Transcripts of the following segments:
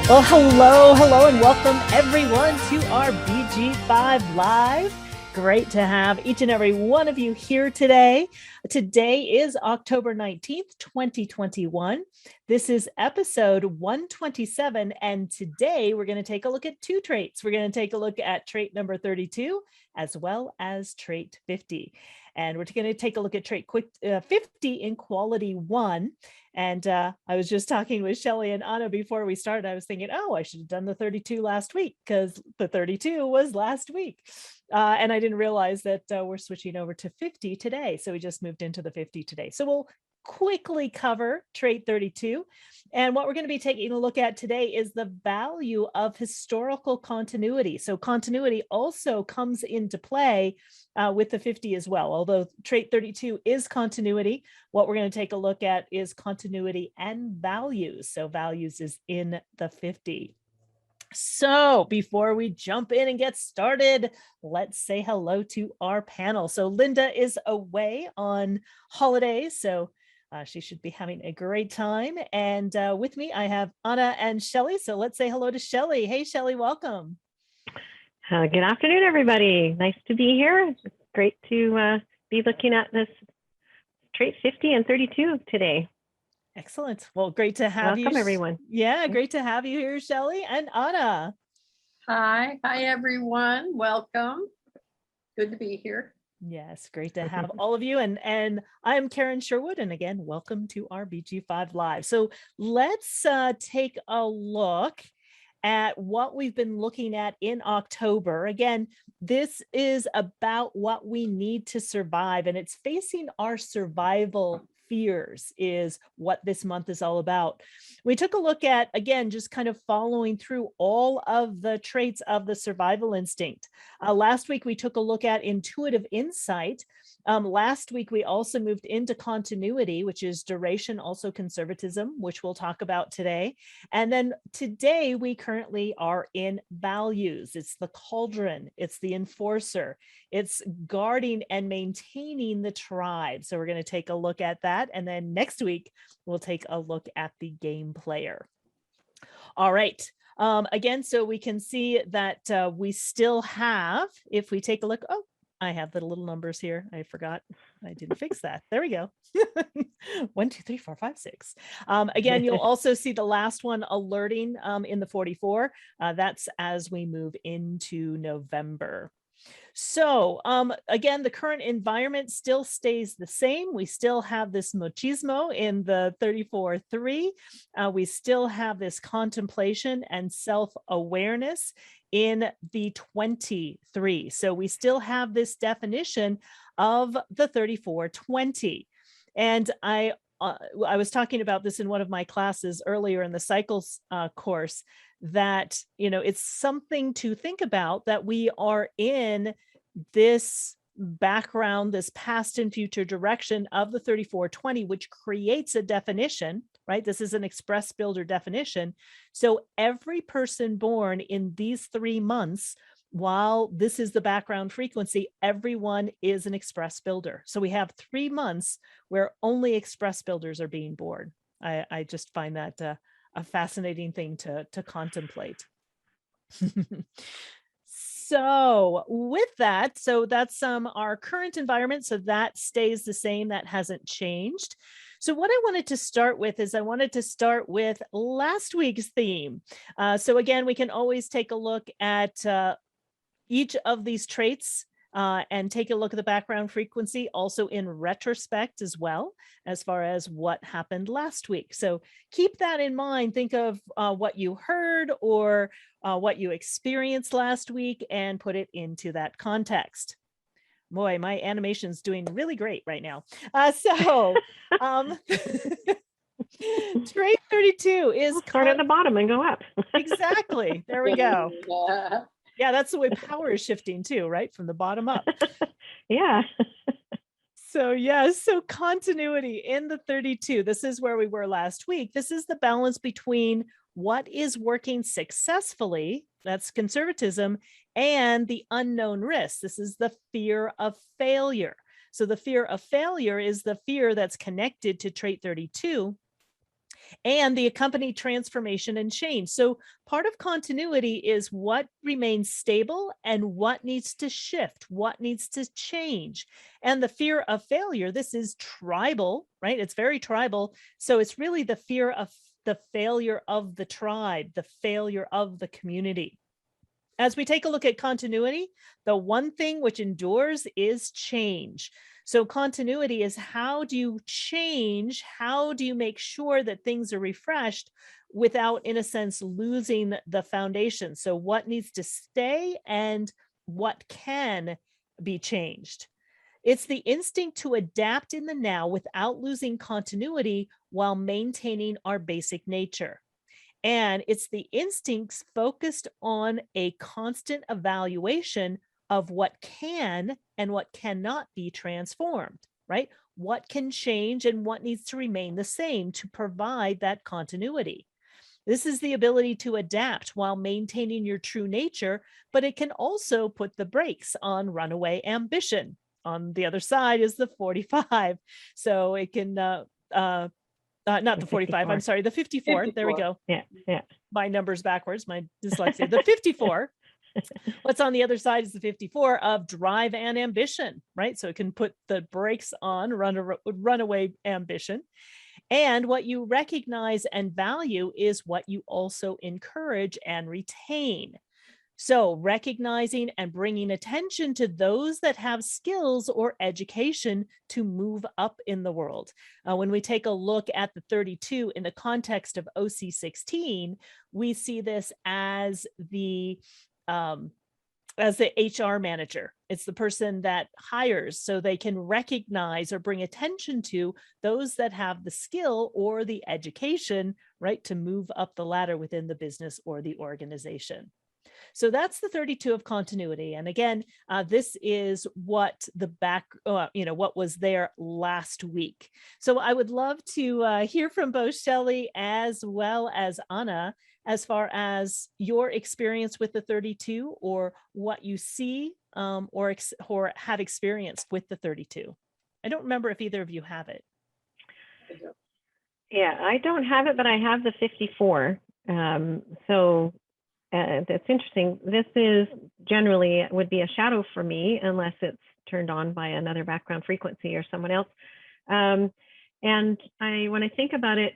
Well, hello, and welcome everyone to our BG5 Live. Great to have each and every one of you here today. Today is October 19th, 2021. This is episode 127, and today we're going to take a look at two traits. We're going to take a look at trait number 32 as well as trait 50. And we're going to take a look at trait 50 in quality 1. And I was just talking with Shelly and Anna before we started. I was thinking, oh, I should have done the 32 last week because the 32 was last week. And I didn't realize that we're switching over to 50 today. So we just moved into the 50 today. So we'll quickly cover trait 32. And what we're going to be taking a look at today is the value of historical continuity. So continuity also comes into play with the 50 as well. Although trait 32 is continuity, what we're going to take a look at is continuity and values. So values is in the 50. So before we jump in and get started, let's say hello to our panel. So Linda is away on holidays, so she should be having a great time. And with me, I have Anna and Shelly. So let's say hello to Shelly. Hey, Shelly, welcome. Good afternoon, everybody. Nice to be here. It's great to be looking at this trait 50 and 32 today. Excellent. Well, great to have you. Welcome, everyone. Yeah, great to have you here, Shelly and Anna. Hi, everyone. Welcome. Good to be here. Yes, great to have all of you. And I'm Karen Sherwood. And again, welcome to our BG5 Live. So let's take a look at what we've been looking at in October. Again, this is about what we need to survive, and it's facing our survival fears is what this month is all about. We took a look at, again, just kind of following through all of the traits of the survival instinct. Last week, we took a look at intuitive insight. Last week, we also moved into continuity, which is duration, also conservatism, which we'll talk about today. And then today, we currently are in values. It's the cauldron, it's the enforcer, it's guarding and maintaining the tribe. So we're going to take a look at that. And then next week, we'll take a look at the game player. All right. Again, so we can see that we still have, if we take a look, oh, I have the little numbers here. I forgot. I didn't fix that. There we go. 1, 2, 3, 4, 5, 6. Again, you'll also see the last one alerting in the 44. That's as we move into November. So again, the current environment still stays the same. We still have this machismo in the 34-3. We still have this contemplation and self-awareness in the 23. So we still have this definition of the 34-20. And I was talking about this in one of my classes earlier in the cycles course, that, you know, it's something to think about that we are in this background, this past and future direction of the 34-20, which creates a definition, right? This is an express builder definition. So every person born in these 3 months, while this is the background frequency, everyone is an express builder. So we have 3 months where only express builders are being born. I just find that a fascinating thing to contemplate. So with that, so that's our current environment. So that stays the same. That hasn't changed. So what I wanted to start with is I wanted to start with last week's theme. So again, we can always take a look at each of these traits and take a look at the background frequency also in retrospect as well, as far as what happened last week. So keep that in mind. Think of what you heard or what you experienced last week and put it into that context. Boy, my animation's doing really great right now. Trait 32 is start at the bottom and go up. Exactly. There we go. Yeah, that's the way power is shifting too, right? From the bottom up. Yeah. So yes, so continuity in the 32. This is where we were last week. This is the balance between what is working successfully, that's conservatism, and the unknown risk. This is the fear of failure. So the fear of failure is the fear that's connected to trait 32. and the accompany transformation and change. So part of continuity is what remains stable and what needs to shift, what needs to change. And the fear of failure, this is tribal, right? It's very tribal. So it's really the fear of the failure of the tribe, the failure of the community. As we take a look at continuity, the one thing which endures is change. So continuity is, how do you change? How do you make sure that things are refreshed without, in a sense, losing the foundation? So what needs to stay and what can be changed? It's the instinct to adapt in the now without losing continuity while maintaining our basic nature. And it's the instincts focused on a constant evaluation of what can and what cannot be transformed, right? What can change and what needs to remain the same to provide that continuity. This is the ability to adapt while maintaining your true nature, but it can also put the brakes on runaway ambition. On the other side is the 45. So it can, not the 45, I'm sorry, the 54. There we 54. go. Yeah. My numbers backwards, my dyslexia. The 54. What's on the other side is the 54 of drive and ambition, right? So it can put the brakes on runaway ambition. And what you recognize and value is what you also encourage and retain. So recognizing and bringing attention to those that have skills or education to move up in the world. When we take a look at the 32 in the context of OC16, we see this as the HR manager. It's the person that hires so they can recognize or bring attention to those that have the skill or the education, right, to move up the ladder within the business or the organization. So that's the 32 of continuity. And again, this is what what was there last week. So I would love to hear from both Shelley as well as Anna, as far as your experience with the 32 or what you see or have experienced with the 32. I don't remember if either of you have it. Yeah, I don't have it, but I have the 54. That's interesting. This is generally would be a shadow for me unless it's turned on by another background frequency or someone else. And when I think about it,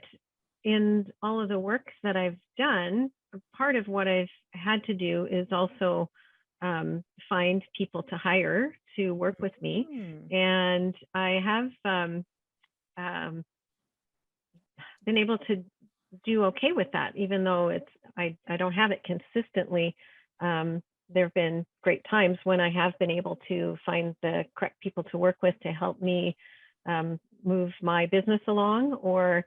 in all of the work that I've done, part of what I've had to do is also find people to hire to work with me. And I have been able to do okay with that, even though I don't have it consistently. There have been great times when I have been able to find the correct people to work with to help me move my business along, or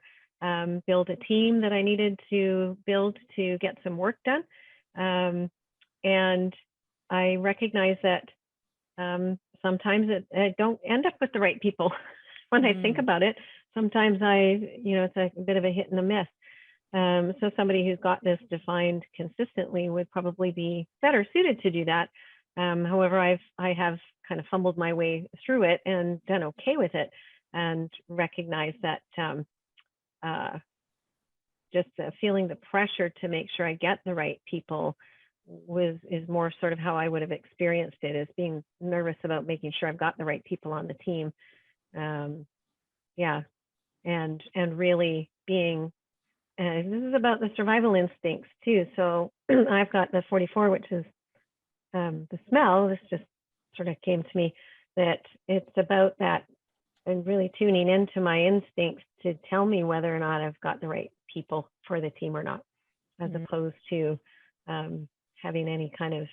build a team that I needed to build to get some work done. And I recognize that sometimes I don't end up with the right people. When I think about it, sometimes it's a bit of a hit and a miss. So somebody who's got this defined consistently would probably be better suited to do that. However, I have kind of fumbled my way through it and done okay with it, and recognize that just feeling the pressure to make sure I get the right people is more sort of how I would have experienced it, as being nervous about making sure I've got the right people on the team. And really being, this is about the survival instincts too. So I've got the 44, which is the smell. This just sort of came to me, that it's about that and really tuning into my instincts to tell me whether or not I've got the right people for the team or not, as opposed to having any kind of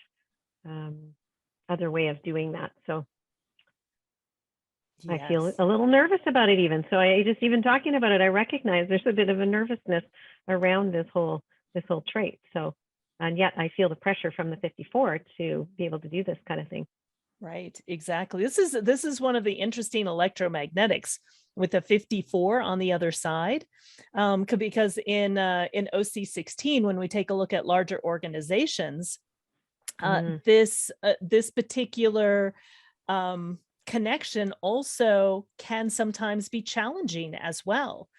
other way of doing that. So yes. I feel a little nervous about it even. So I just, even talking about it, I recognize there's a bit of a nervousness around this whole trait. So, and yet I feel the pressure from the 54 to be able to do this kind of thing. Right, exactly. This is one of the interesting electromagnetics with the 54 on the other side, because in OC16, when we take a look at larger organizations, this particular connection also can sometimes be challenging as well.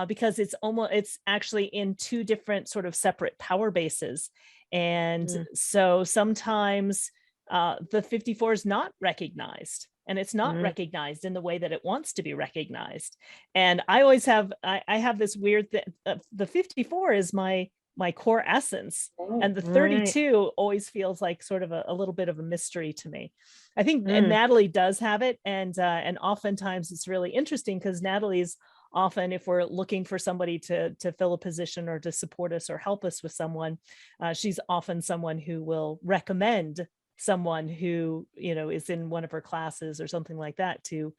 because it's actually in two different sort of separate power bases. And Mm, so sometimes the 54 is not recognized, and it's not mm, recognized in the way that it wants to be recognized. And I always have, I have this weird thing. The 54 is my core essence, Oh, and the right. 32 always feels like sort of a little bit of a mystery to me. I think Mm, Natalie does have it, and oftentimes it's really interesting because Natalie's often, if we're looking for somebody to fill a position or to support us or help us with someone, she's often someone who will recommend someone who, you know, is in one of her classes or something like that to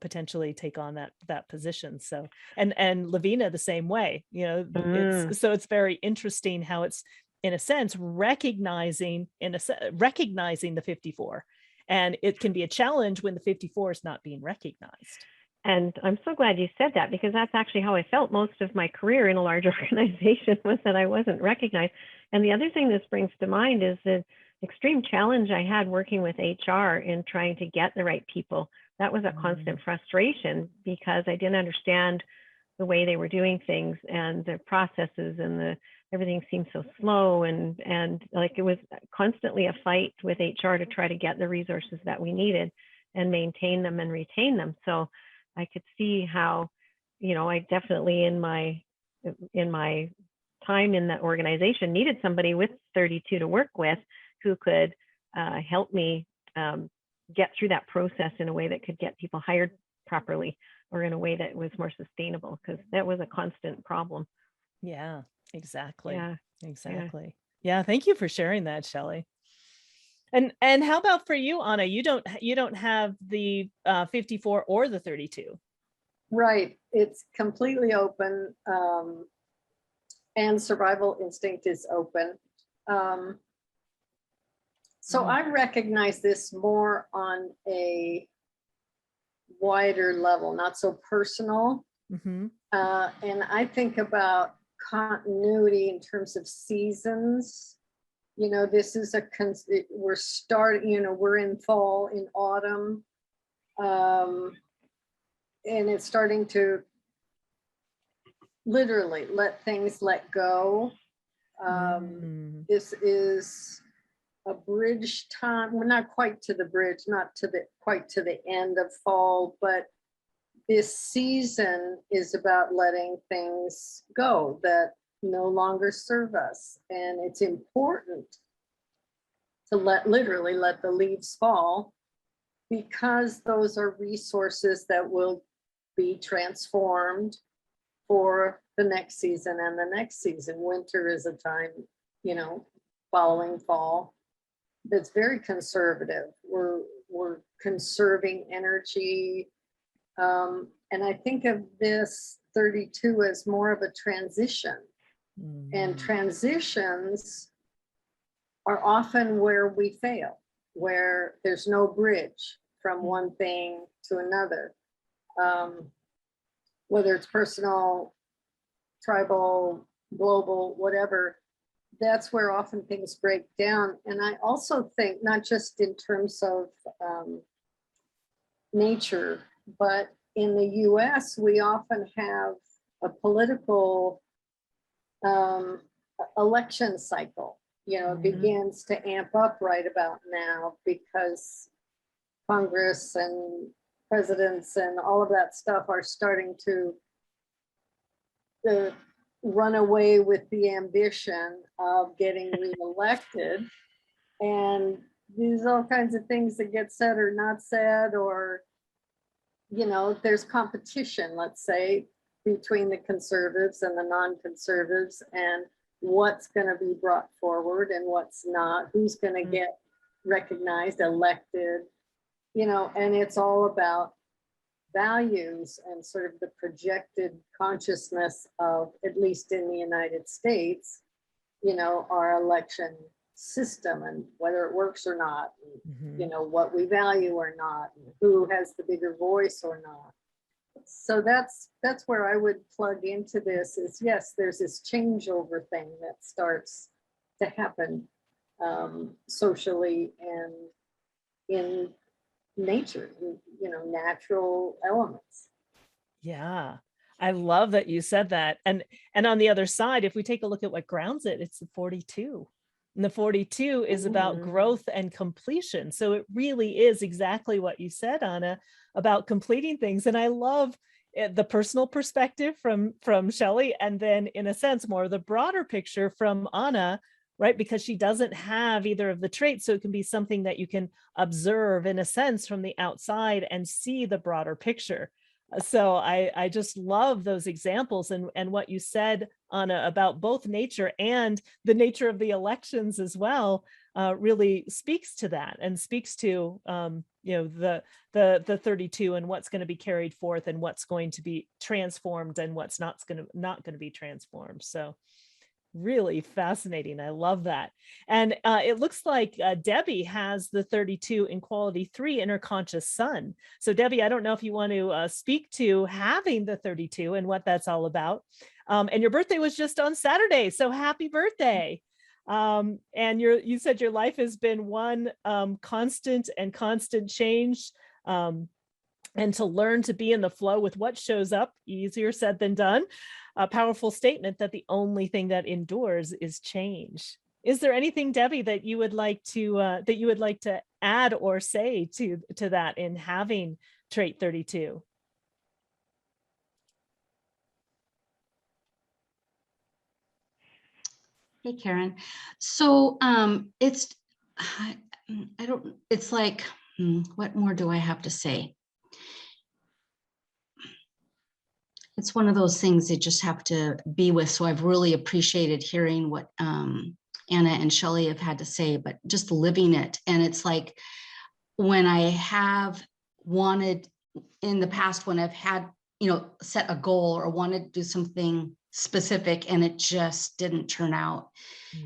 potentially take on that position. So, and Lavina the same way, you know, mm. it's very interesting how it's, in a sense, recognizing the 54, and it can be a challenge when the 54 is not being recognized. And I'm so glad you said that, because that's actually how I felt most of my career in a large organization, was that I wasn't recognized. And the other thing this brings to mind is the extreme challenge I had working with HR in trying to get the right people. That was a constant frustration because I didn't understand the way they were doing things and the processes, and everything seemed so slow, and like it was constantly a fight with HR to try to get the resources that we needed and maintain them and retain them. So I could see how, you know, I definitely in my time in that organization needed somebody with 32 to work with who could help me get through that process in a way that could get people hired properly, or in a way that was more sustainable, because that was a constant problem. Yeah, exactly. Yeah, yeah. Exactly. Yeah, thank you for sharing that, Shelley. And how about for you, Anna? You don't have the 54 or the 32. right. It's completely open, and survival instinct is open. Um, so Mm, I recognize this more on a wider level, not so personal. mhm, And I think about continuity in terms of seasons. You know, this is we're starting, you know, we're in fall, in autumn, um, and it's starting to literally let things let go. Um, mm, this is a bridge time. We're not quite to the bridge, not to the quite to the end of fall, but this season is about letting things go that no longer serve us. And it's important to literally let the leaves fall, because those are resources that will be transformed for the next season and the next season. Winter is a time, you know, following fall, that's very conservative. We're conserving energy. And I think of this 32 as more of a transition. And mm, transitions are often where we fail, where there's no bridge from mm. one thing to another. Um, whether it's personal, tribal, global, whatever, that's where often things break down. And I also think, not just in terms of nature, but in the US, we often have a political um, election cycle. You know, it Mhm. begins to amp up right about now because Congress and presidents and all of that stuff are starting to run away with the ambition of getting reelected. And there's all kinds of things that get said or not said, or, you know, there's competition, let's say, between the conservatives and the non-conservatives, and what's going to be brought forward and what's not, who's going to Mm. get recognized, elected, you know, and it's all about values and sort of the projected consciousness of, at least in the United States, you know, our election system and whether it works or not, and, you Mhm. know, what we value or not, and who has the bigger voice or not. So that's where I would plug into this is, yes, there's this changeover thing that starts to happen socially and in nature, you know, natural elements. Yeah. I love that you said that. And on the other side, if we take a look at what grounds it, it's the 42. And the 42 is about Mhm. growth and completion. So it really is exactly what you said, Anna, about completing things. And I love the personal perspective from Shelley, and then in a sense more the broader picture from Anna, right? Because she doesn't have either of the traits. So it can be something that you can observe in a sense from the outside and see the broader picture. So I just love those examples, and what you said, Anna, about both nature and the nature of the elections as well, really speaks to that, and speaks to the 32 and what's going to be carried forth and what's going to be transformed and what's not going to be transformed. So really fascinating. I love that. And it looks like Debbie has the 32 in quality 3 in her conscious sun. So Debbie, I don't know if you want to speak to having the 32 and what that's all about. And your birthday was just on Saturday, so happy birthday. And you said your life has been one constant change. And to learn to be in the flow with what shows up, easier said than done. A powerful statement that the only thing that endures is change. Is there anything, Debbie, that you would like to add or say to that in having trait 32? Hey, Karen. So I don't, it's like, what more do I have to say? It's one of those things that just have to be with. So I've really appreciated hearing what Anna and Shelley have had to say, but just living it. And it's like when I have wanted in the past, when I've had, set a goal or wanted to do something specific and it just didn't turn out.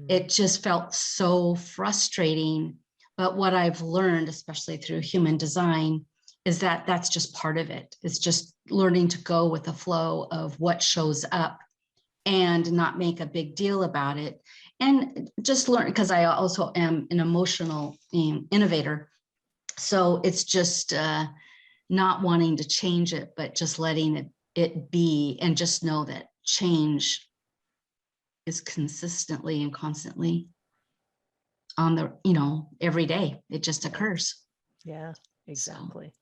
It just felt so frustrating. But what I've learned, especially through human design, is that that's just part of it. It's just learning to go with the flow of what shows up and not make a big deal about it. And just learn, because I also am an emotional innovator. So it's just not wanting to change it, but just letting it be, and just know that change is consistently and constantly on the, every day. It just occurs. Yeah, exactly. So,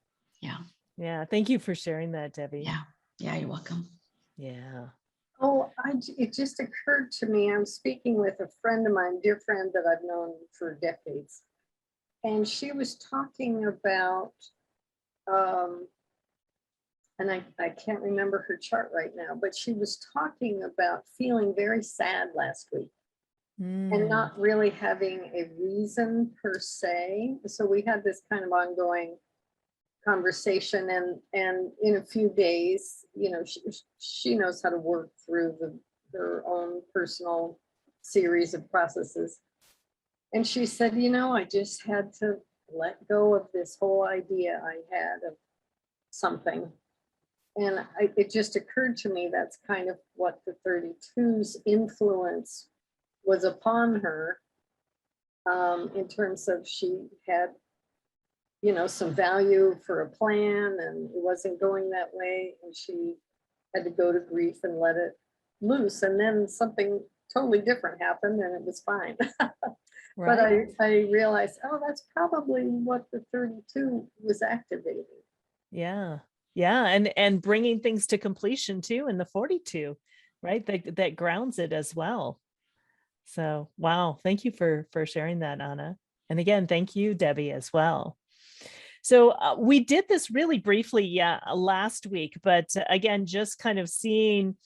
yeah. Yeah. Thank you for sharing that, Debbie. Yeah. Yeah. You're welcome. Yeah. Oh, it just occurred to me, I'm speaking with a friend of mine, dear friend that I've known for decades. And she was talking about, and I can't remember her chart right now, but she was talking about feeling very sad last week and not really having a reason per se. So we had this kind of ongoing conversation, and in a few days, she knows how to work through her own personal series of processes. And she said, I just had to let go of this whole idea I had of something. And it just occurred to me that's kind of what the 32's influence was upon her, in terms of she had, some value for a plan and it wasn't going that way. And she had to go to grief and let it loose. And then something totally different happened and it was fine. But I realized, oh, that's probably what the 32 was activating. Yeah. Yeah. And bringing things to completion too in the 42, right? That grounds it as well. So, wow. Thank you for sharing that, Anna. And again, thank you, Debbie, as well. So we did this really briefly last week, but again, just kind of seeing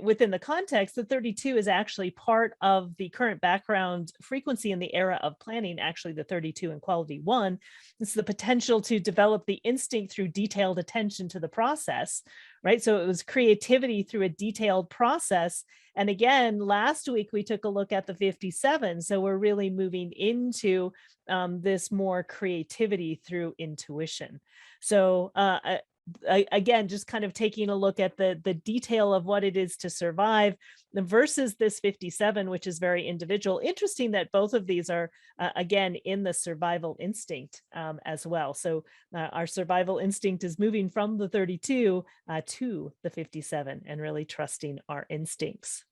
within the context, the 32 is actually part of the current background frequency in the era of planning, actually the 32 in quality 1. It's the potential to develop the instinct through detailed attention to the process, right? So it was creativity through a detailed process. And again, last week we took a look at the 57. So we're really moving into this more creativity through intuition. So again, just kind of taking a look at the detail of what it is to survive versus this 57, which is very individual. Interesting that both of these are, again, in the survival instinct as well. So our survival instinct is moving from the 32 to the 57 and really trusting our instincts.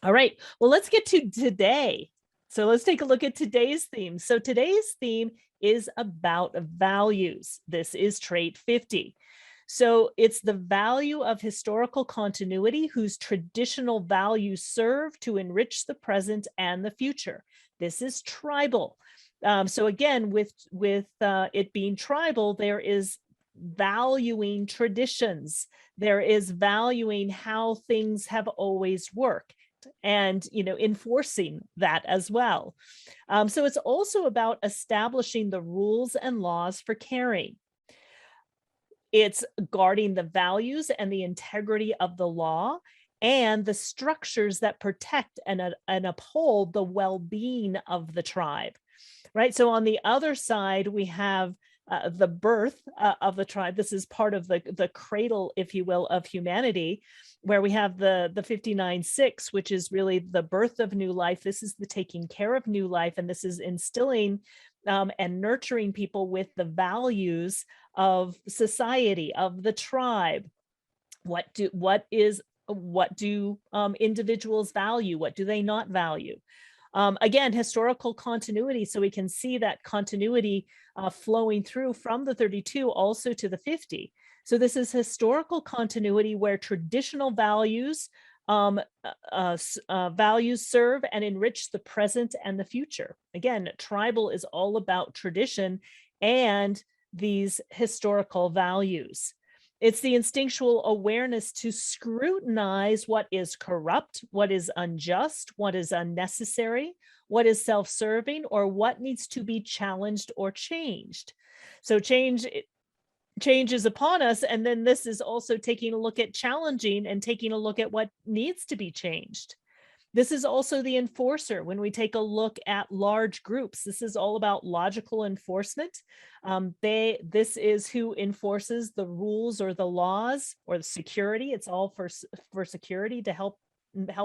All right, well, let's get to today. So let's take a look at today's theme. So today's theme is about values. This is trait 50. So it's the value of historical continuity whose traditional values serve to enrich the present and the future. This is tribal. So again, with it being tribal, there is valuing traditions. There is valuing how things have always worked, and enforcing that as well. So it's also about establishing the rules and laws for caring. It's guarding the values and the integrity of the law and the structures that protect and uphold the well-being of the tribe, right? So on the other side, we have the birth of the tribe. This is part of the cradle, if you will, of humanity, where we have the 59-6, which is really the birth of new life. This is the taking care of new life, and this is instilling and nurturing people with the values of society, of the tribe. What do individuals value? What do they not value? Again, historical continuity, so we can see that continuity flowing through from the 32 also to the 50. So this is historical continuity where traditional values serve and enrich the present and the future. Again, tribal is all about tradition and these historical values. It's the instinctual awareness to scrutinize what is corrupt, what is unjust, what is unnecessary, what is self-serving, or what needs to be challenged or changed. So change is upon us, and then this is also taking a look at challenging and taking a look at what needs to be changed. This is also the enforcer. When we take a look at large groups, this is all about logical enforcement. This is who enforces the rules or the laws or the security. It's all for security to help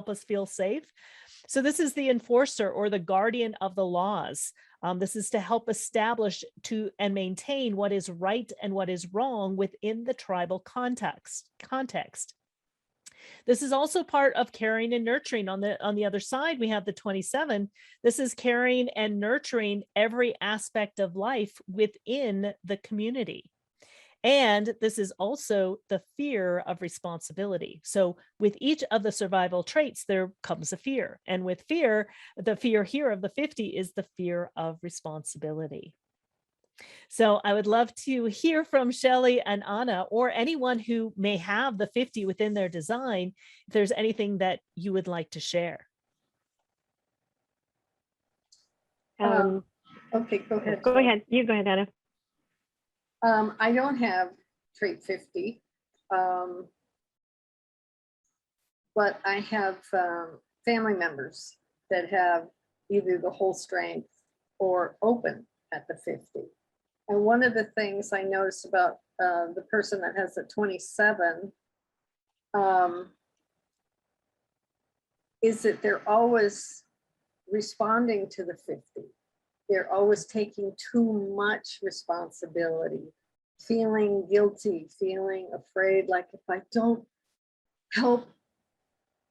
us feel safe. So this is the enforcer or the guardian of the laws. This is to help establish and maintain what is right and what is wrong within the tribal context. This is also part of caring and nurturing. On the other side, we have the 27. This is caring and nurturing every aspect of life within the community. And this is also the fear of responsibility. So with each of the survival traits, there comes a fear. And with fear, the fear here of the 50 is the fear of responsibility. So I would love to hear from Shelley and Anna, or anyone who may have the 50 within their design, if there's anything that you would like to share. Okay, go ahead. Go ahead. You go ahead, Anna. I don't have trait 50, but I have family members that have either the whole strength or open at the 50. And one of the things I noticed about the person that has the 27 is that they're always responding to the 50. They're always taking too much responsibility, feeling guilty, feeling afraid, like if I don't help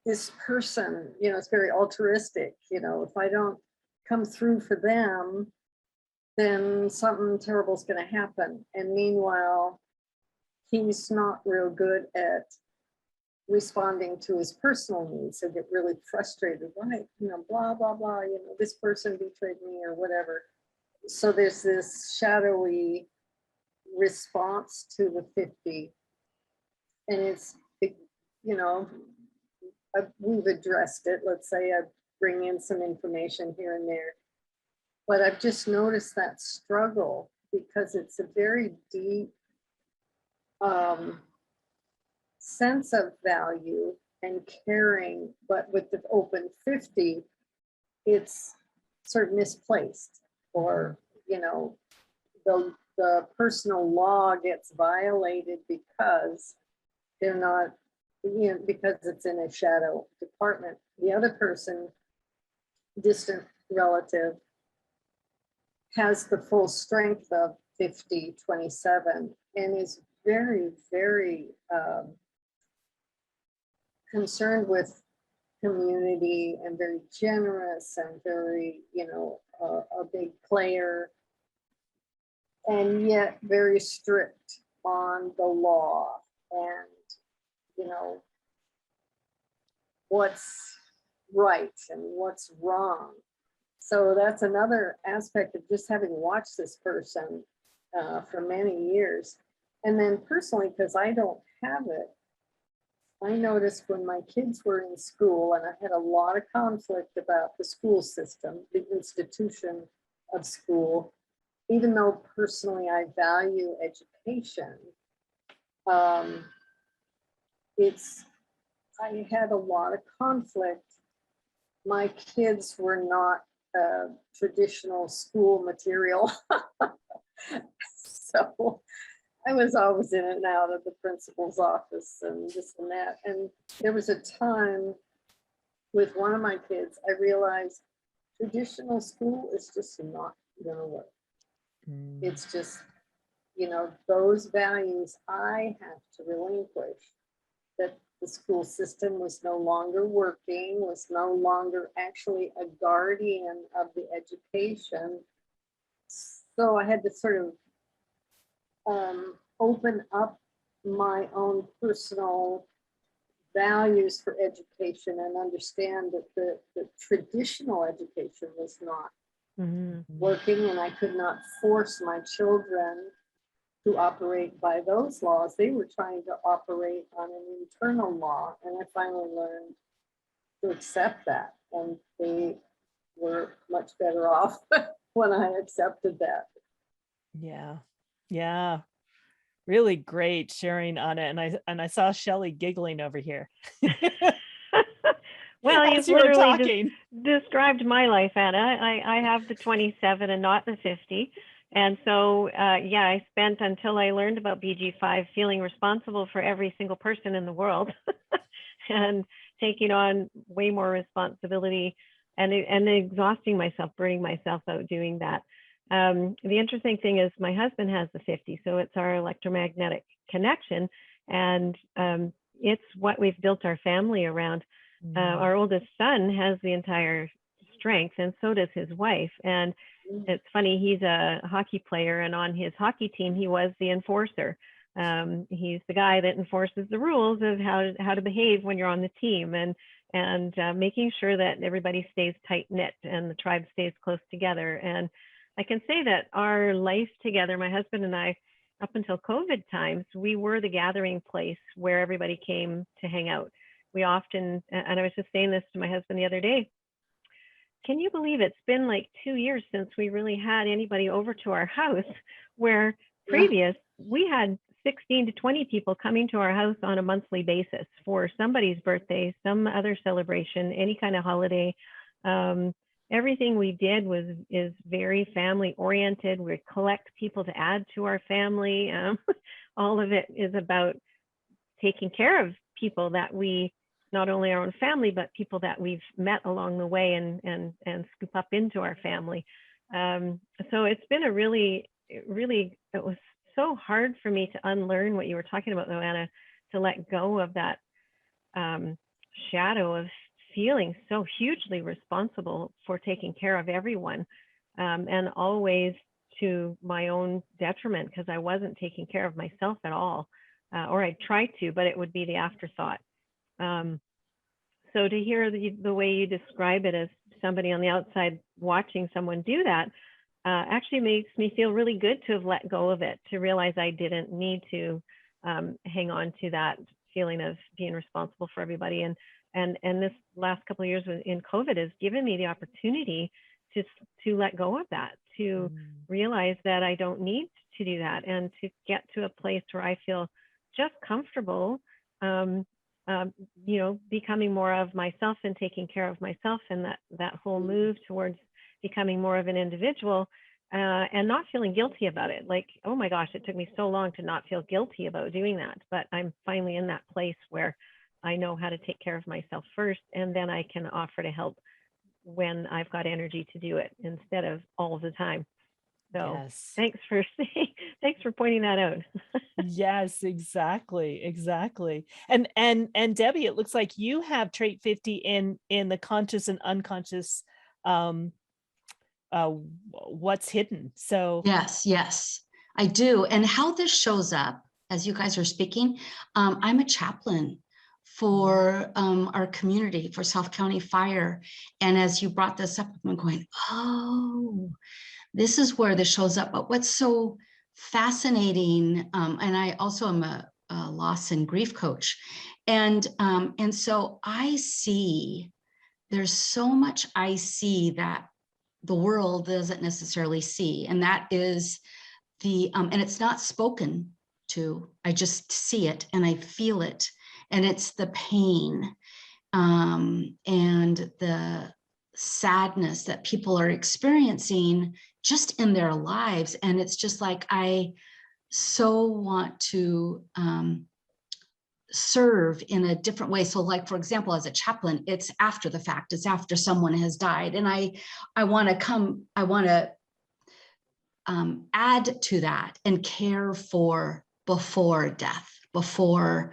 this person, it's very altruistic, if I don't come through for them, then something terrible is going to happen. And meanwhile, he's not real good at responding to his personal needs. So get really frustrated, right? Blah, blah, blah, this person betrayed me or whatever. So there's this shadowy response to the 50. And it's, we've addressed it. Let's say I bring in some information here and there. But I've just noticed that struggle because it's a very deep sense of value and caring, but with the open 50, it's sort of misplaced, or the the personal law gets violated because they're not, because it's in a shadow department. The other person, distant relative, has the full strength of 50/27 and is very, very concerned with community and very generous and very, a big player, and yet very strict on the law and, what's right and what's wrong. So that's another aspect of just having watched this person for many years. And then personally, because I don't have it, I noticed when my kids were in school, and I had a lot of conflict about the school system, the institution of school, even though personally I value education, I had a lot of conflict. My kids were not traditional school material. So I was always in and out of the principal's office and this and that. And there was a time with one of my kids, I realized traditional school is just not gonna work. It's just, those values I have to relinquish, that the school system was no longer working, was no longer actually a guardian of the education. So I had to sort of open up my own personal values for education and understand that the traditional education was not working, and I could not force my children to operate by those laws. They were trying to operate on an internal law, and I finally learned to accept that, and they were much better off when I accepted that. Yeah, really great sharing on it. And I saw Shelley giggling over here. Well, as you've you were literally talking. described my life, Anna. I have the 27 and not the 50. And so, I spent, until I learned about BG5, feeling responsible for every single person in the world and taking on way more responsibility and exhausting myself, burning myself out doing that. The interesting thing is my husband has the 50, so it's our electromagnetic connection, and it's what we've built our family around. Our oldest son has the entire strength, and so does his wife. And it's funny, he's a hockey player, and on his hockey team, he was the enforcer. He's the guy that enforces the rules of how to behave when you're on the team, and making sure that everybody stays tight knit and the tribe stays close together. And I can say that our life together, my husband and I, up until COVID times, we were the gathering place where everybody came to hang out. We often, and I was just saying this to my husband the other day, can you believe it's been like 2 years since we really had anybody over to our house, where previous we had 16 to 20 people coming to our house on a monthly basis for somebody's birthday, some other celebration, any kind of holiday. Everything we did is very family oriented. We collect people to add to our family. All of it is about taking care of people that we, not only our own family, but people that we've met along the way and scoop up into our family. So it's been it was so hard for me to unlearn what you were talking about, though, Anna, to let go of that shadow of feeling so hugely responsible for taking care of everyone, and always to my own detriment, because I wasn't taking care of myself at all, or I tried to, but it would be the afterthought. So to hear the way you describe it as somebody on the outside watching someone do that, actually makes me feel really good to have let go of it, to realize I didn't need to hang on to that feeling of being responsible for everybody. And this last couple of years in COVID has given me the opportunity to let go of that, to realize that I don't need to do that, and to get to a place where I feel just comfortable, becoming more of myself and taking care of myself, and that whole move towards becoming more of an individual and not feeling guilty about it. Like, oh my gosh, it took me so long to not feel guilty about doing that. But I'm finally in that place where I know how to take care of myself first, and then I can offer to help when I've got energy to do it instead of all of the time. So Yes. thanks for thanks for pointing that out. Yes, exactly. Exactly. And Debbie, it looks like you have trait 50 in the conscious and unconscious um what's hidden. So Yes, yes, I do. And how this shows up as you guys are speaking, I'm a chaplain for our community, for South County Fire. And as you brought this up, I'm going, oh, this is where this shows up. But what's so fascinating, and I also am a loss and grief coach. And so I see, there's so much I see that the world doesn't necessarily see. And that is and it's not spoken to, I just see it and I feel it. And it's the pain and the sadness that people are experiencing just in their lives. And it's just like, I so want to serve in a different way. So like, for example, as a chaplain, it's after the fact, it's after someone has died. And I want to add to that and care for before death, before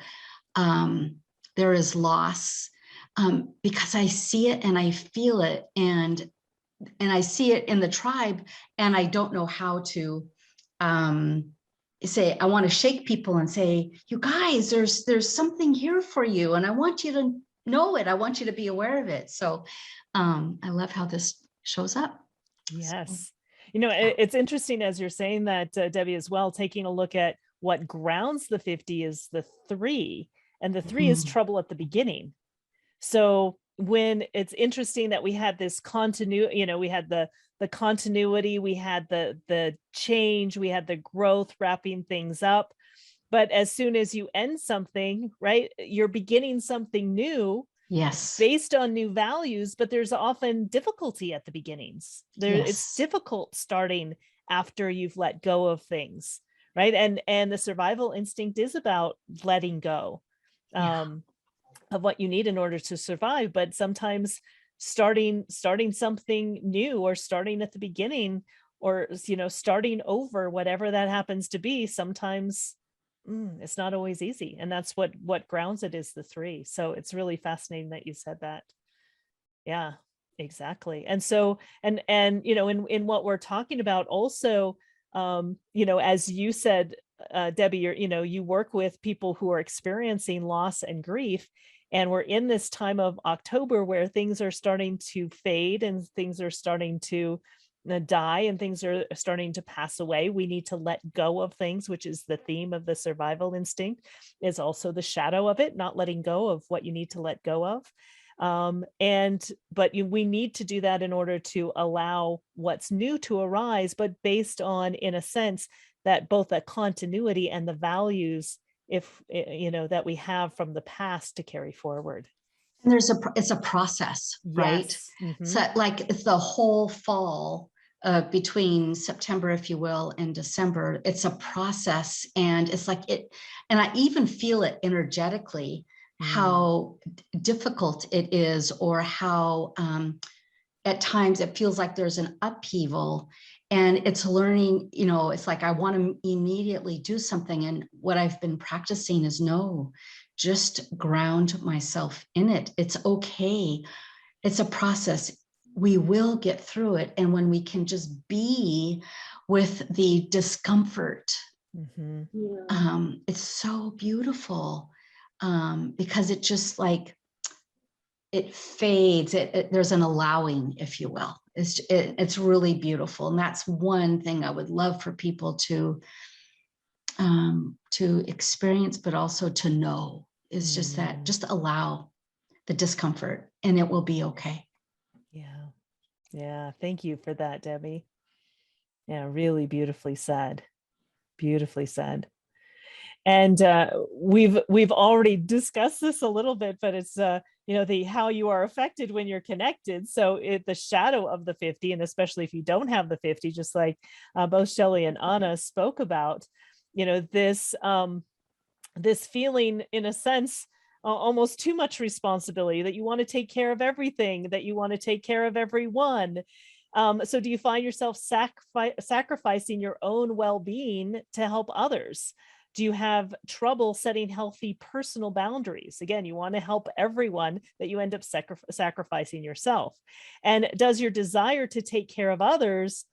there is loss, because I see it and I feel it, and I see it in the tribe, and I don't know how to say, I want to shake people and say, you guys, there's something here for you, and I want you to know it. I want you to be aware of it. So I love how this shows up. yes. So, You know, it's interesting as you're saying that, Debbie, as well, taking a look at what grounds the 50 is the 3, and the 3 is trouble at the beginning. So when it's interesting that we had this continuity, you know, we had the continuity, we had the change, we had the growth, wrapping things up. But as soon as you end something, right, you're beginning something new yes. based on new values, but there's often difficulty at the beginnings. It's Yes. difficult starting after you've let go of things, right? And the survival instinct is about letting go of what you need in order to survive. But sometimes starting something new, or starting at the beginning, or, you know, starting over, whatever that happens to be, sometimes it's not always easy. And that's what grounds it is the 3. So it's really fascinating that you said that. Yeah, exactly. And so, and you know, in what we're talking about also, you know, as you said, Debbie, you know, you work with people who are experiencing loss and grief, and we're in this time of October where things are starting to fade and things are starting to die and things are starting to pass away. We need to let go of things, which is the theme of the survival instinct, is also the shadow of it, not letting go of what you need to let go of. But we need to do that in order to allow what's new to arise, but based on, in a sense, that both a continuity and the values, if you know, that we have from the past to carry forward. And it's a process, right? Yes. So like it's the whole fall between September, if you will, and December. It's a process, and it's like it, and I even feel it energetically, how difficult it is, or how at times it feels like there's an upheaval. And it's learning, you know, it's like I want to immediately do something. And what I've been practicing is no, just ground myself in it. It's okay. It's a process. We will get through it. And when we can just be with the discomfort, it's so beautiful, because it just like, it fades. There's an allowing, if you will. It's really beautiful. And that's one thing I would love for people to experience, but also to know, is just that, just allow the discomfort and it will be okay. Yeah. Yeah. Thank you for that, Debbie. Yeah. Really beautifully said. Beautifully said. And we've already discussed this a little bit, but it's the how you are affected when you're connected. So the shadow of the 50, and especially if you don't have the 50, just like both Shelley and Anna spoke about, this feeling, in a sense, almost too much responsibility, that you want to take care of everything, that you want to take care of everyone. So do you find yourself sacrificing your own well-being to help others? Do you have trouble setting healthy personal boundaries? Again, you want to help everyone, that you end up sacrificing yourself. And does your desire to take care of others,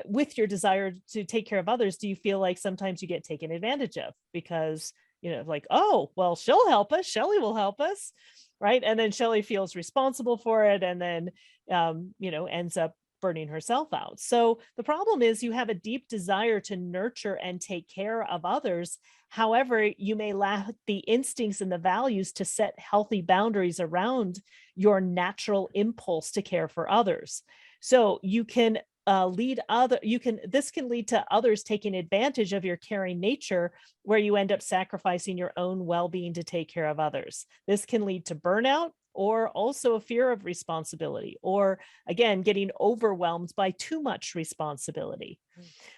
with your desire to take care of others, do you feel like sometimes you get taken advantage of? Because, like, oh, well, she'll help us. Shelley will help us. Right. And then Shelley feels responsible for it, and then, ends up burning herself out. So the problem is, you have a deep desire to nurture and take care of others. However, you may lack the instincts and the values to set healthy boundaries around your natural impulse to care for others. So you can this can lead to others taking advantage of your caring nature, where you end up sacrificing your own well-being to take care of others. This can lead to burnout, or also a fear of responsibility, or again, getting overwhelmed by too much responsibility.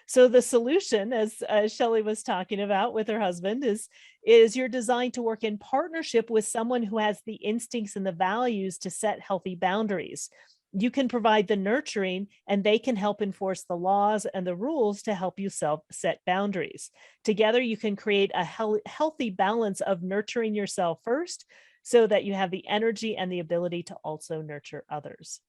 So the solution, as Shelley was talking about with her husband, is you're designed to work in partnership with someone who has the instincts and the values to set healthy boundaries. You can provide the nurturing, and they can help enforce the laws and the rules to help you set boundaries. Together, you can create a healthy balance of nurturing yourself first, so that you have the energy and the ability to also nurture others.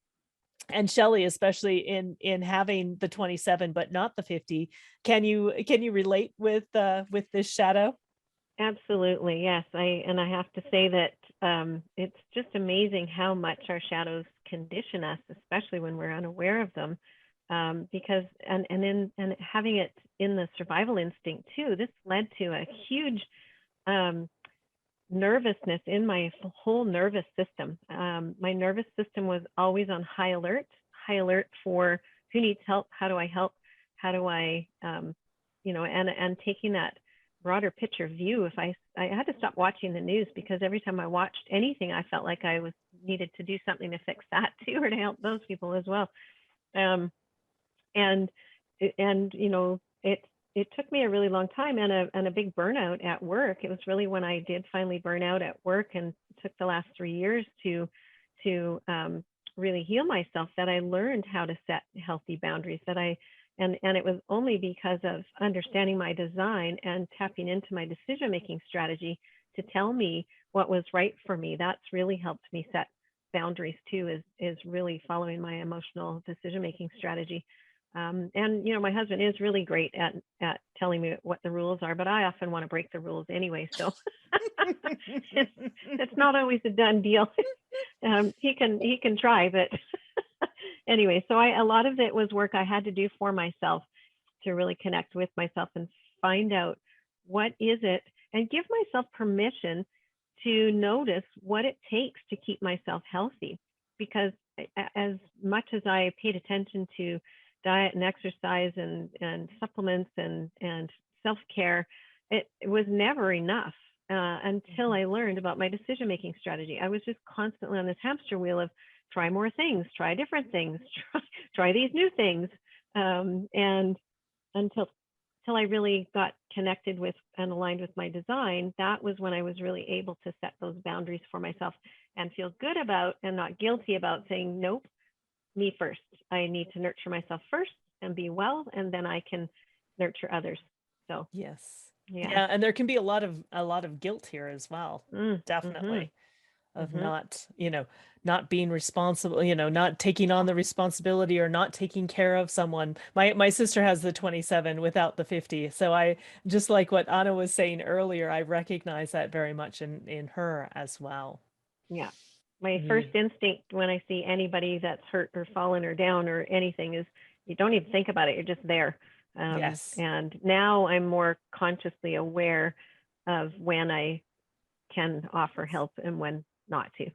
And Shelley, especially in having the 27 but not the 50, can you relate with this shadow? Absolutely, yes. I have to say that it's just amazing how much our shadows condition us, especially when we're unaware of them. Because and having it in the survival instinct too, this led to a huge nervousness in my whole nervous system. My nervous system was always on high alert for who needs help, how do I help, how do I, and taking that broader picture view. If I had to stop watching the news, because every time I watched anything, I felt like I needed to do something to fix that too, or to help those people as well. It took me a really long time and a big burnout at work. It was really when I did finally burn out at work, and took the last 3 years to really heal myself, that I learned how to set healthy boundaries. And it was only because of understanding my design and tapping into my decision-making strategy to tell me what was right for me. That's really helped me set boundaries too, is really following my emotional decision-making strategy. My husband is really great at telling me what the rules are, but I often want to break the rules anyway. So it's not always a done deal. He can try, but anyway, so a lot of it was work I had to do for myself, to really connect with myself and find out what is it, and give myself permission to notice what it takes to keep myself healthy. Because as much as I paid attention to diet and exercise and supplements and self-care, it was never enough until I learned about my decision-making strategy. I was just constantly on this hamster wheel of try more things, try different things, try these new things. And until I really got connected with and aligned with my design, that was when I was really able to set those boundaries for myself and feel good about, and not guilty about, saying, nope, me first. I need to nurture myself first and be well, and then I can nurture others. So Yes. yeah. And there can be a lot of guilt here as well. Definitely. Of not being responsible, not taking on the responsibility, or not taking care of someone. My sister has the 27 without the 50. So I, just like what Anna was saying earlier, I recognize that very much in her as well. Yeah. My first instinct when I see anybody that's hurt or fallen or down or anything is, you don't even think about it. You're just there. Yes. And now I'm more consciously aware of when I can offer help and when not to.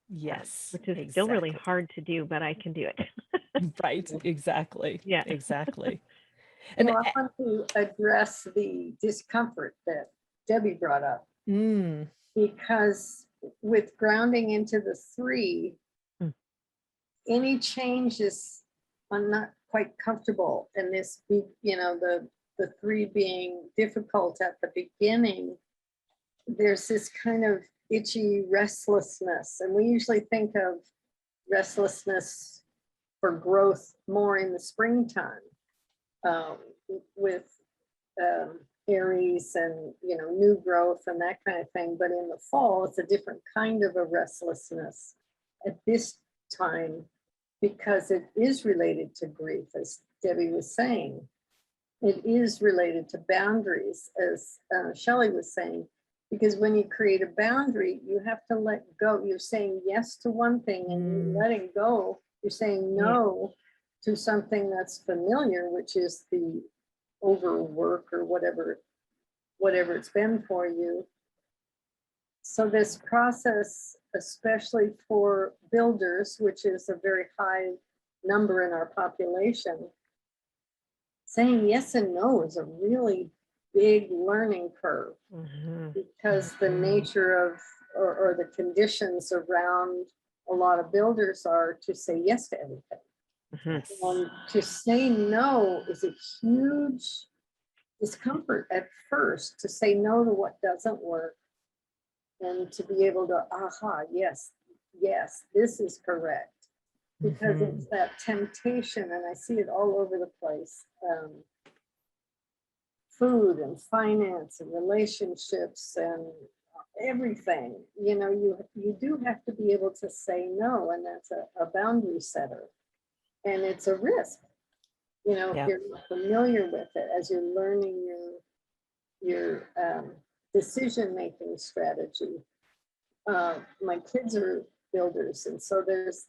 Yes. Which is still really hard to do, but I can do it. Right. Exactly. Yeah. Exactly. I want to address the discomfort that Debbie brought up, Mm. because with grounding into the 3, Mm. any changes, I'm not quite comfortable. And this, the 3 being difficult at the beginning, there's this kind of itchy restlessness. And we usually think of restlessness for growth more in the springtime, with Aries and, new growth and that kind of thing. But in the fall, it's a different kind of a restlessness at this time, because it is related to grief, as Debbie was saying. It is related to boundaries, as Shelley was saying, because when you create a boundary, you have to let go. You're saying yes to one thing, and you're letting go. You're saying no to something that's familiar, which is the overwork or whatever it's been for you. So this process, especially for builders, which is a very high number in our population, saying yes and no is a really big learning curve, because the nature of, or the conditions around a lot of builders are to say yes to everything. And to say no is a huge discomfort at first, to say no to what doesn't work, and to be able to, yes, this is correct. Because it's that temptation, and I see it all over the place. Food and finance and relationships and everything, you do have to be able to say no, and that's a boundary setter. And it's a risk, if you're not familiar with it, as you're learning your decision-making strategy. My kids are builders, and so there's,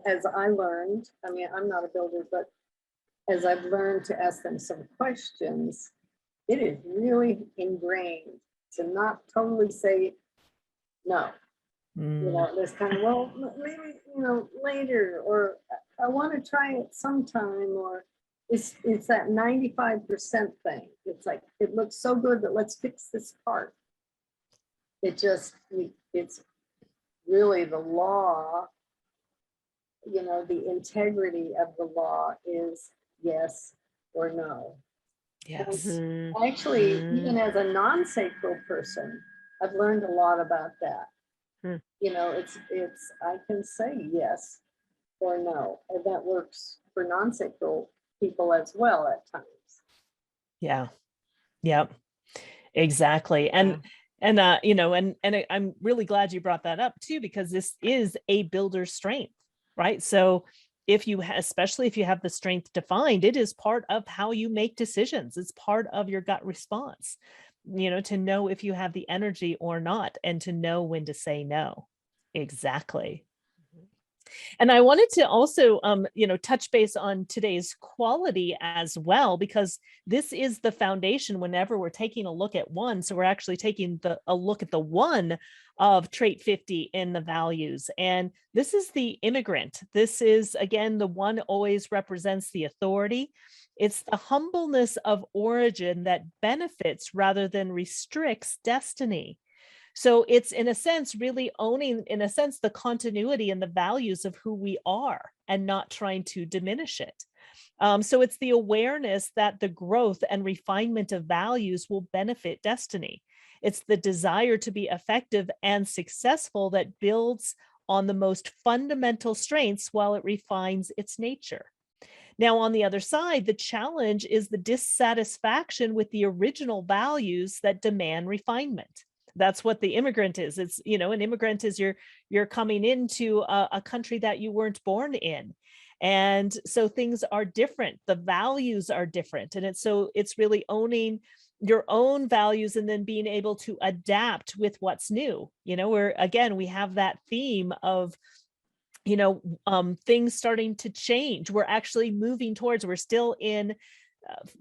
as I learned, I'm not a builder, but as I've learned to ask them some questions, it is really ingrained to not totally say no. There's kind of, well, maybe, later, or I want to try it sometime, or it's that 95% thing. It's like, it looks so good, but let's fix this part. It's really the law, the integrity of the law is yes or no. Yes. And actually, even as a non-sacral person, I've learned a lot about that. It's I can say yes or no, and that works for non-sacral people as well at times. Yeah. Yep. Exactly. And I'm really glad you brought that up too, because this is a builder's strength, right? So especially if you have the strength defined, it is part of how you make decisions. It's part of your gut response, to know if you have the energy or not, and to know when to say no. Exactly. And I wanted to also, touch base on today's quality as well, because this is the foundation whenever we're taking a look at one. So we're actually taking a look at the one of trait 50 in the values. And this is the immigrant. This is, again, the one always represents the authority. It's the humbleness of origin that benefits rather than restricts destiny. So it's, in a sense, really owning, in a sense, the continuity and the values of who we are, and not trying to diminish it. So it's the awareness that the growth and refinement of values will benefit destiny. It's the desire to be effective and successful that builds on the most fundamental strengths while it refines its nature. Now, on the other side, the challenge is the dissatisfaction with the original values that demand refinement. That's what the immigrant is. It's, an immigrant is you're coming into a country that you weren't born in. And so things are different. The values are different. And it's really owning your own values and then being able to adapt with what's new. Where, again, we have that theme of, things starting to change. We're actually moving towards, we're still in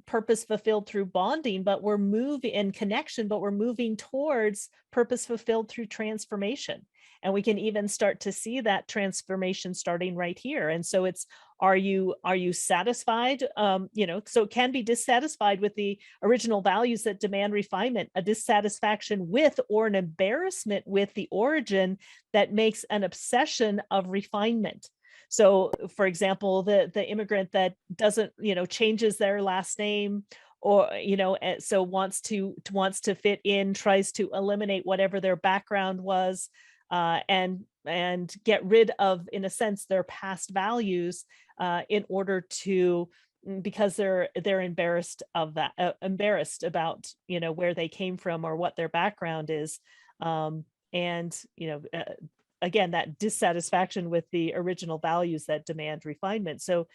purpose fulfilled through bonding, but we're moving in connection, but we're moving towards purpose fulfilled through transformation. And we can even start to see that transformation starting right here. And so it's, are you satisfied? So it can be dissatisfied with the original values that demand refinement, a dissatisfaction with or an embarrassment with the origin that makes an obsession of refinement. So for example, the immigrant that doesn't, changes their last name, or so wants to fit in, tries to eliminate whatever their background was, and get rid of, in a sense, their past values, in order to, because they're embarrassed of that, embarrassed about where they came from or what their background is, and again, that dissatisfaction with the original values that demand refinement. So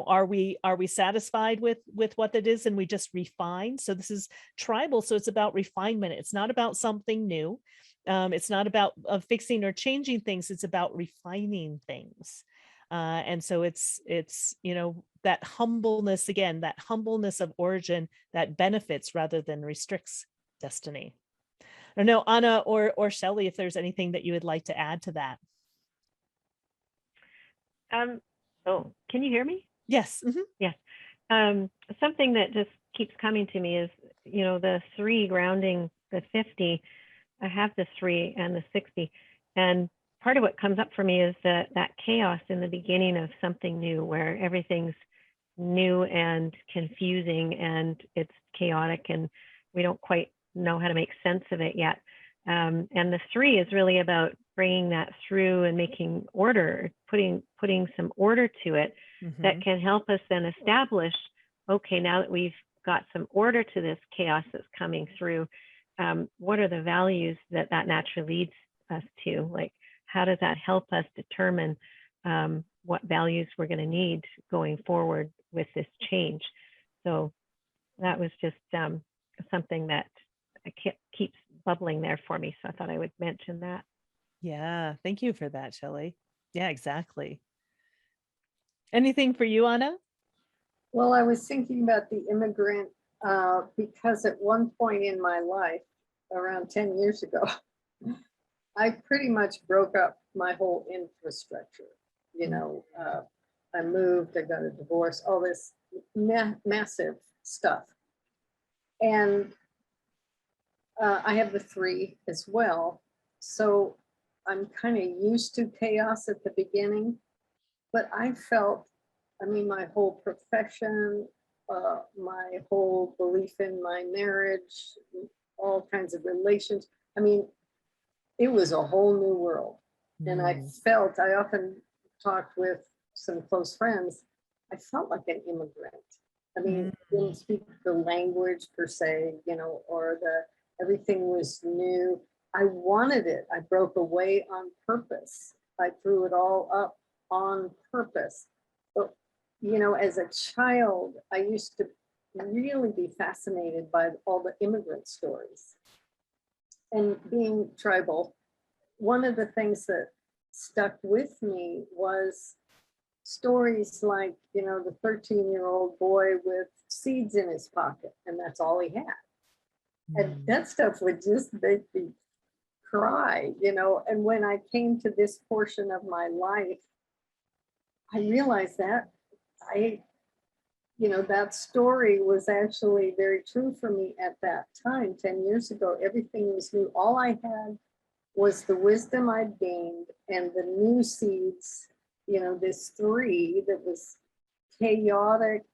are we satisfied with what that is, and we just refine? So this is tribal, so it's about refinement. It's not about something new. It's not about fixing or changing things. It's about refining things. And so it's that humbleness, again, that humbleness of origin that benefits rather than restricts destiny. I don't know, Anna or Shelley, if there's anything that you would like to add to that. Oh, can you hear me? Yes. Mm-hmm. Yes. Something that just keeps coming to me is, the 3 grounding the 50. I have the 3 and the 60. And part of what comes up for me is that chaos in the beginning of something new, where everything's new and confusing and it's chaotic and we don't quite know how to make sense of it yet. And the 3 is really about bringing that through and making order, putting some order to it, Mm-hmm. that can help us then establish, okay, now that we've got some order to this chaos that's coming through, what are the values that naturally leads us to? Like, how does that help us determine what values we're going to need going forward with this change? So that was just something that keeps bubbling there for me. So I thought I would mention that. Yeah, thank you for that, Shelley. Yeah, exactly. Anything for you, Anna? Well, I was thinking about the immigrant because at one point in my life, around 10 years ago, I pretty much broke up my whole infrastructure. I moved, I got a divorce, all this massive stuff. And I have the 3 as well. So I'm kind of used to chaos at the beginning. But I felt, my whole profession, my whole belief in my marriage, all kinds of relations. It was a whole new world. And I often talked with some close friends, I felt like an immigrant. Didn't speak the language per se, or everything was new. I wanted it. I broke away on purpose. I threw it all up on purpose. But, as a child, I used to really be fascinated by all the immigrant stories. And being tribal, one of the things that stuck with me was stories like, the 13-year-old boy with seeds in his pocket, and that's all he had. And that stuff would just make me cry, and when I came to this portion of my life, I realized that that story was actually very true for me at that time. 10 years ago, everything was new. All I had was the wisdom I'd gained and the new seeds, this 3 that was chaotic,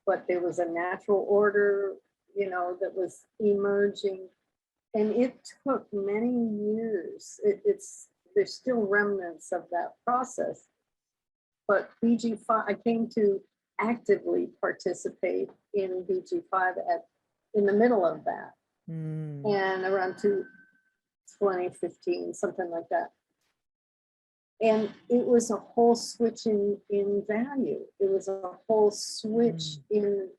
but there was a natural order, that was emerging. And it took many years. There's still remnants of that process. But BG5, I came to actively participate in BG5 in the middle of that. And around 2015, something like that. And it was a whole switch in value. It was a whole switch in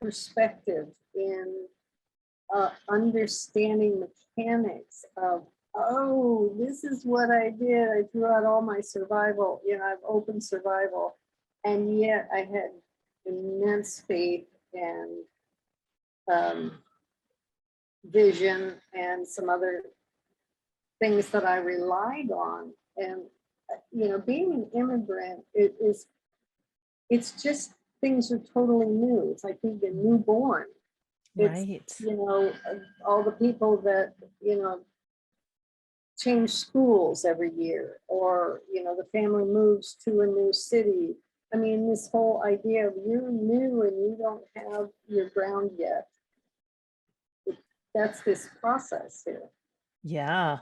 perspective, in understanding mechanics of, oh, this is what I did. I threw out all my survival, I've opened survival. And yet I had immense faith and vision and some other things that I relied on. And, you know, being an immigrant, it's just things are totally new. It's like being a newborn. It's, Right. you know, all the people that, you know, change schools every year, or, you know, the family moves to a new city. I mean, this whole idea of you're new and you don't have your ground yet. That's this process here. Yeah.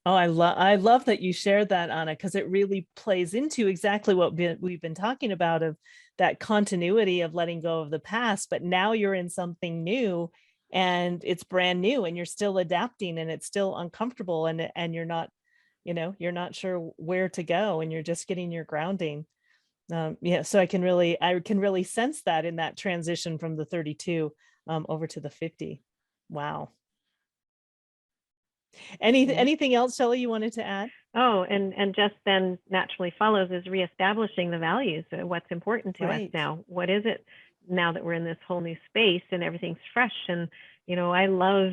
Oh, I love that you shared that, Anna, because it really plays into exactly what we've been talking about, of that continuity of letting go of the past, but now you're in something new and it's brand new and you're still adapting and it's still uncomfortable, and you're not, you know, you're not sure where to go and you're just getting your grounding. Yeah, so I can really sense that in that transition from the 32 over to the 50. Wow. Yeah. Anything else, Shelley, you wanted to add? Oh, and just then naturally follows is reestablishing the values. What's important to us Right. now? What is it now that we're in this whole new space and everything's fresh? And, you know, I love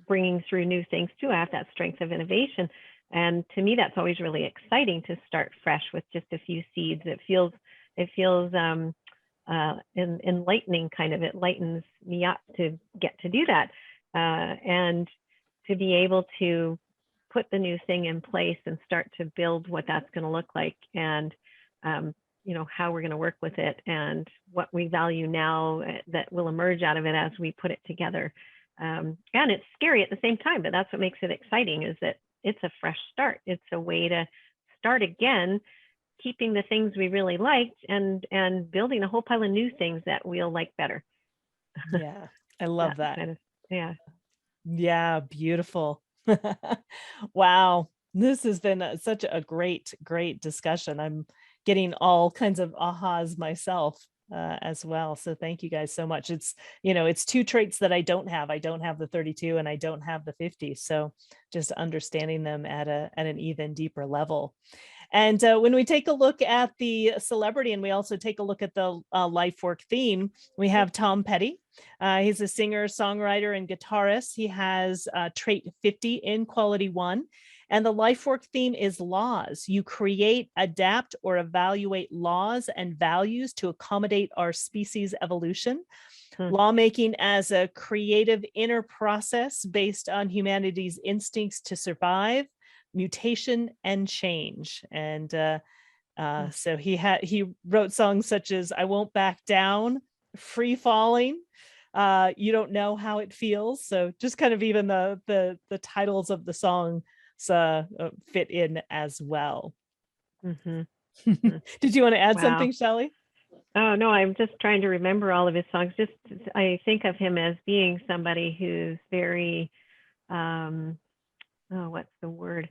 bringing through new things too. I have that strength of innovation. And to me, that's always really exciting to start fresh with just a few seeds. It feels enlightening, kind of. It lightens me up to get to do that. And to be able to put the new thing in place and start to build what that's going to look like, and you know, how we're going to work with it, and what we value now that will emerge out of it as we put it together. And it's scary at the same time, but that's what makes it exciting, is that it's a fresh start. It's a way to start again, keeping the things we really liked and building a whole pile of new things that we'll like better. Yeah, I love that. Kind of, yeah. Yeah, beautiful. Wow, this has been such a great discussion. I'm getting all kinds of ahas myself as well. So thank you guys so much. It's, you know, it's two traits that I don't have. I don't have the 32 and I don't have the 50. So just understanding them at an even deeper level. And when we take a look at the celebrity, and we also take a look at the Lifework theme, we have Tom Petty. He's a singer, songwriter, and guitarist. He has trait 50 in quality 1. And the Lifework theme is laws. You create, adapt, or evaluate laws and values to accommodate our species evolution. Lawmaking as a creative inner process based on humanity's instincts to survive, mutation, and change. And so he wrote songs such as "I Won't Back Down," "Free Falling," "You Don't Know How It Feels." So just kind of even the titles of the song fit in as well. Did you want to add something, Shelley? Oh, no, I'm just trying to remember all of his songs. Just, I think of him as being somebody who's very, what's the word?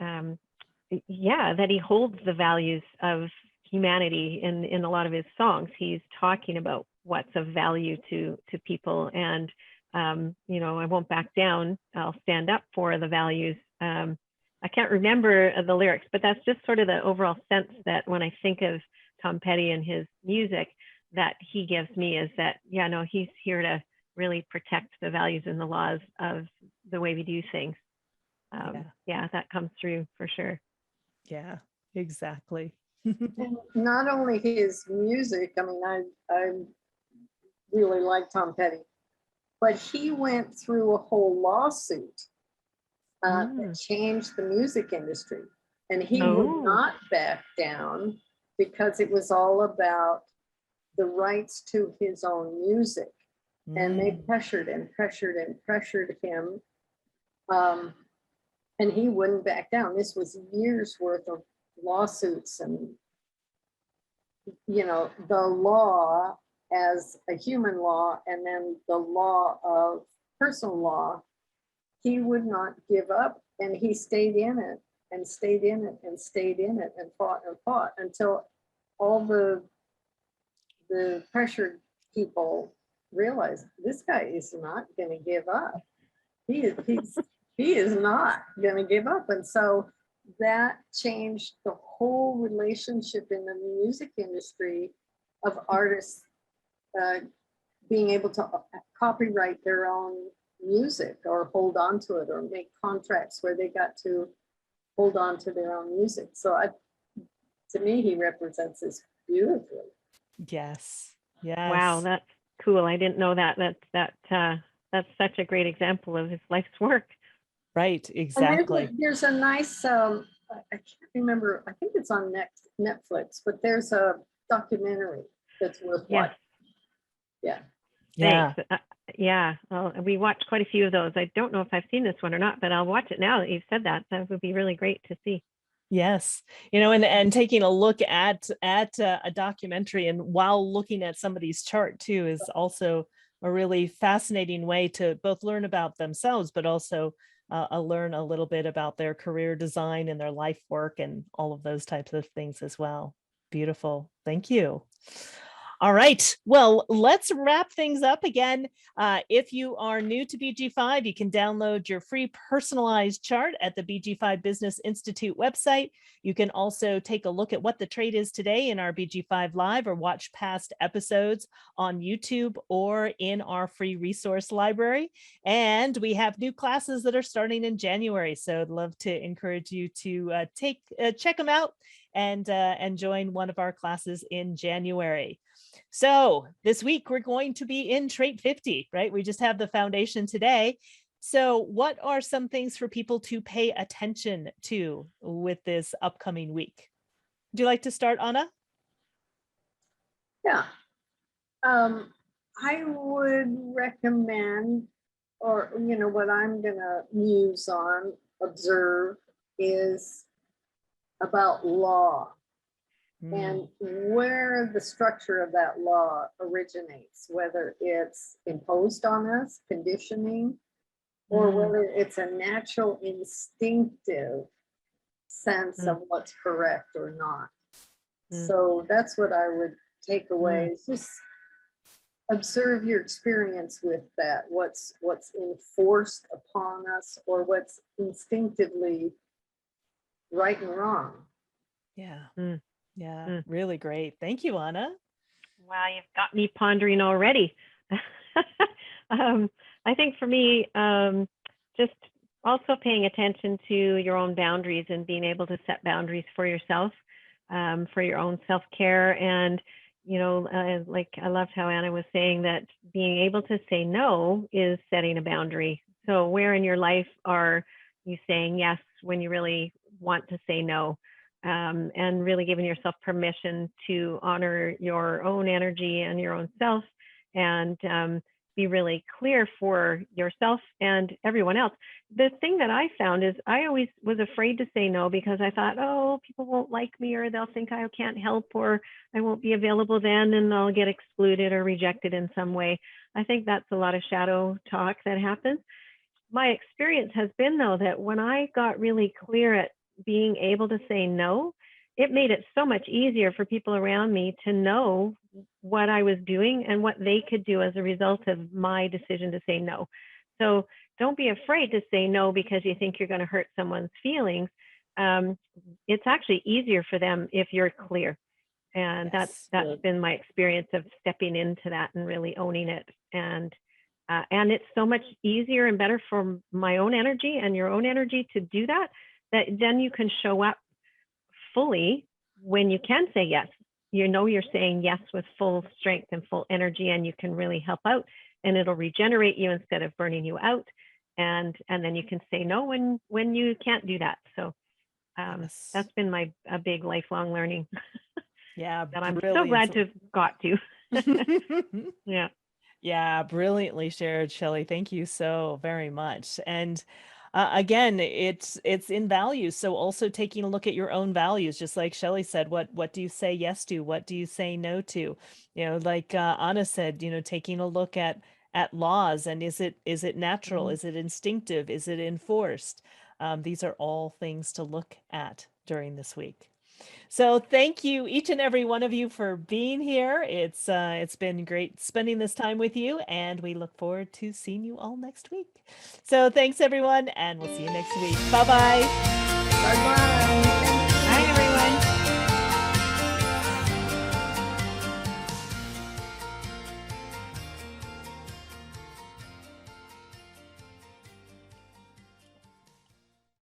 Yeah, that he holds the values of humanity in a lot of his songs. He's talking about what's of value to people, and you know, I won't back down. I'll stand up for the values. I can't remember the lyrics, but that's just sort of the overall sense that when I think of Tom Petty and his music, that he gives me, is that, yeah, no, he's here to really protect the values and the laws of the way we do things. Yeah, that comes through for sure. Yeah, exactly. And not only his music, I mean, I really like Tom Petty, but he went through a whole lawsuit that changed the music industry. And he would not back down, because it was all about the rights to his own music. And they pressured and pressured and pressured him. And he wouldn't back down. This was years worth of lawsuits, and, you know, the law as a human law, and then the law of personal law. He would not give up, and he stayed in it and stayed in it and stayed in it and fought until all the pressured people realized this guy is not going to give up. He is not going to give up. And so that changed the whole relationship in the music industry of artists being able to copyright their own music or hold on to it or make contracts where they got to hold on to their own music. So to me, he represents this beautifully. Yes. Wow, Yes. that's cool. I didn't know that. That's such a great example of his life's work. Right. And Exactly. there's a nice, I can't remember, I think it's on Netflix, but there's a documentary that's worth Yes. watching. Yeah. Yeah. Thanks. Yeah, well, we watched quite a few of those. I don't know if I've seen this one or not, but I'll watch it now that you've said that. That would be really great to see. Yes. And taking a look at a documentary and while looking at somebody's chart too is also a really fascinating way to both learn about themselves, but also learn a little bit about their career design and their life work and all of those types of things as well. Beautiful. Thank you. All right. Well, let's wrap things up again. If you are new to BG5, you can download your free personalized chart at the BG5 Business Institute website. You can also take a look at what the trade is today in our BG5 Live or watch past episodes on YouTube or in our free resource library. And we have new classes that are starting in January. So I'd love to encourage you to check them out and join one of our classes in January. So this week we're going to be in Trait 50, right? We just have the foundation today. So what are some things for people to pay attention to with this upcoming week? Would you like to start, Anna? Yeah. I would recommend, or, what I'm going to muse on, observe, is about law. And where the structure of that law originates, whether it's imposed on us, conditioning, or whether it's a natural instinctive sense of what's correct or not. So that's what I would take away, is just observe your experience with that, what's enforced upon us or what's instinctively right and wrong. Yeah. Yeah, really great. Thank you, Anna. Wow, you've got me pondering already. I think for me, just also paying attention to your own boundaries and being able to set boundaries for yourself, for your own self-care. And, like I loved how Anna was saying that being able to say no is setting a boundary. So where in your life are you saying yes when you really want to say no? And really giving yourself permission to honor your own energy and your own self, and be really clear for yourself and everyone else. The thing that I found is I always was afraid to say no because I thought, oh, people won't like me, or they'll think I can't help, or I won't be available then, and I'll get excluded or rejected in some way. I think that's a lot of shadow talk that happens. My experience has been, though, that when I got really clear at being able to say no, it made it so much easier for people around me to know what I was doing and what they could do as a result of my decision to say no. So don't be afraid to say no because you think you're going to hurt someone's feelings. It's actually easier for them if you're clear. And Yes. that's been my experience of stepping into that and really owning it. And it's so much easier and better for my own energy and your own energy to do that, that then you can show up fully when you can say yes. You're saying yes with full strength and full energy, and you can really help out, and it'll regenerate you instead of burning you out. And then you can say no when you can't do that. So that's been a big lifelong learning. Yeah, that I'm so glad to have got to. Yeah. Yeah, brilliantly shared, Shelley. Thank you so very much. And again, it's in values. So also taking a look at your own values, just like Shelley said, what do you say yes to? What do you say no to? Like Anna said, taking a look at laws, and is it natural? Is it instinctive? Is it enforced? These are all things to look at during this week. So thank you, each and every one of you, for being here. It's been great spending this time with you, and we look forward to seeing you all next week. So thanks, everyone, and we'll see you next week. Bye-bye. Bye-bye.